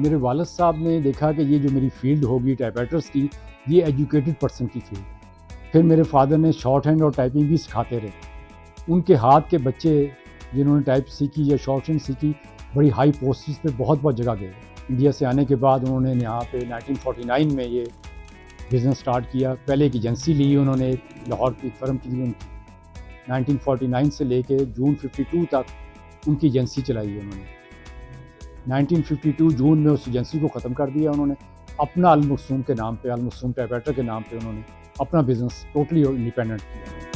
मेरे वालिद साहब ने देखा कि ये जो मेरी फ़ील्ड होगी टाइपराइटर्स की, ये एजुकेटेड पर्सन की फ़ील्ड है। फिर मेरे फ़ादर ने शॉर्ट हैंड और टाइपिंग भी सिखाते रहे। उनके हाथ के बच्चे जिन्होंने टाइप सीखी या शॉर्ट हैंड सीखी, बड़ी हाई पोस्ट्स पे बहुत जगह गए। इंडिया से आने के बाद उन्होंने यहाँ पे 1949 में ये बिज़नेस स्टार्ट किया। पहले एक एजेंसी ली उन्होंने, लाहौर की फर्म की उनकी। 1949 से लेके जून 52 तक उनकी एजेंसी चलाई है उन्होंने। 1952 जून में उस एजेंसी को ख़त्म कर दिया उन्होंने। अपना अल मखसूम के नाम पे, अल मखसूम टाइपराइटर के नाम पे उन्होंने अपना बिज़नेस टोटली इंडिपेंडेंट किया।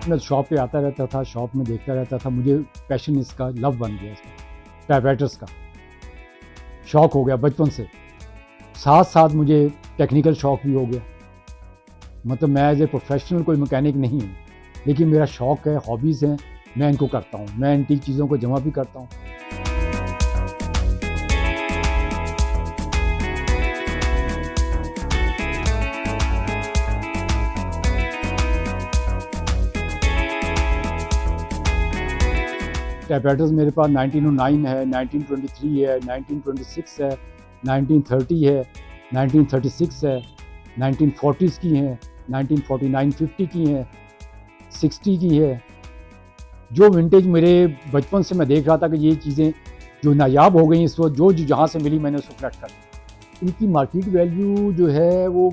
मैं शॉप पे आता रहता था, शॉप में देखता रहता था, मुझे पैशन इसका, लव बन गया इसका, टाइपराइटर्स का शौक़ हो गया बचपन से। साथ साथ मुझे टेक्निकल शौक़ भी हो गया। मतलब मैं एज ए प्रोफेशनल कोई मैकेनिक नहीं हूँ, लेकिन मेरा शौक़ है, हॉबीज़ हैं, मैं इनको करता हूँ। मैं एंटीक चीज़ों को जमा भी करता हूँ। टाइपराइटर्स मेरे पास 1909 है, 1923 है, 1926 है, 1930 है, 1936 है, 1940s की हैं, 1949, 50 की हैं, 60 की है। जो विंटेज मेरे बचपन से मैं देख रहा था कि ये चीज़ें जो नायाब हो गई इस वक्त, जो जहाँ से मिली मैंने उसको कलेक्ट कर ली। इनकी मार्केट वैल्यू जो है वो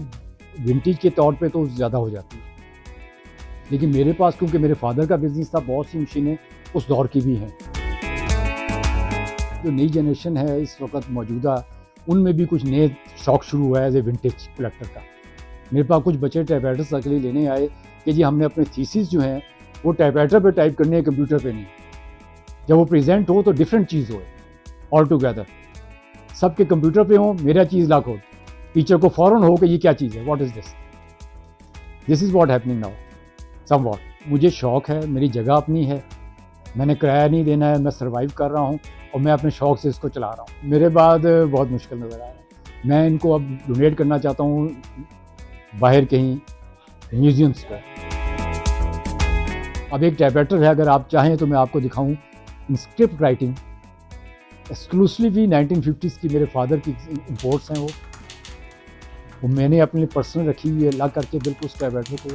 विंटेज के तौर पे तो ज़्यादा हो जाती है, लेकिन मेरे पास क्योंकि मेरे फादर का बिज़नेस था, बहुत सी मशीनें उस दौर की भी हैं। जो नई जनरेशन है इस वक्त मौजूदा, उनमें भी कुछ नए शौक़ शुरू हुआ है एज ए विंटेज कलेक्टर का। मेरे पास कुछ बच्चे टाइपराइटर्स अकेले लेने आए कि जी हमने अपने थीसिस जो हैं वो टाइपराइटर पे टाइप करने हैं, कंप्यूटर पे नहीं। जब वो प्रेजेंट हो तो डिफरेंट चीज़ हो ऑल टुगेदर, सबके कंप्यूटर पे हो, मेरा चीज़ लाख हो, टीचर को फ़ौरन हो कि ये क्या चीज़ है, what is this, this is what happening now somewhat. मुझे शौक़ है, मेरी जगह अपनी है, मैंने किराया नहीं देना है, मैं सर्वाइव कर रहा हूँ और मैं अपने शौक़ से इसको चला रहा हूँ। मेरे बाद बहुत मुश्किल नज़र आ रहा है। मैं इनको अब डोनेट करना चाहता हूँ बाहर कहीं म्यूज़ियम्स पर। अब एक टाइपराइटर है, अगर आप चाहें तो मैं आपको दिखाऊं, इंस्क्रिप्ट राइटिंग एक्सक्लूसिवली 1950s की मेरे फादर की इंपोर्ट्स हैं। वो मैंने अपने पर्सनल रखी हुई है, ला करके बिल्कुल उस टाइपराइटर को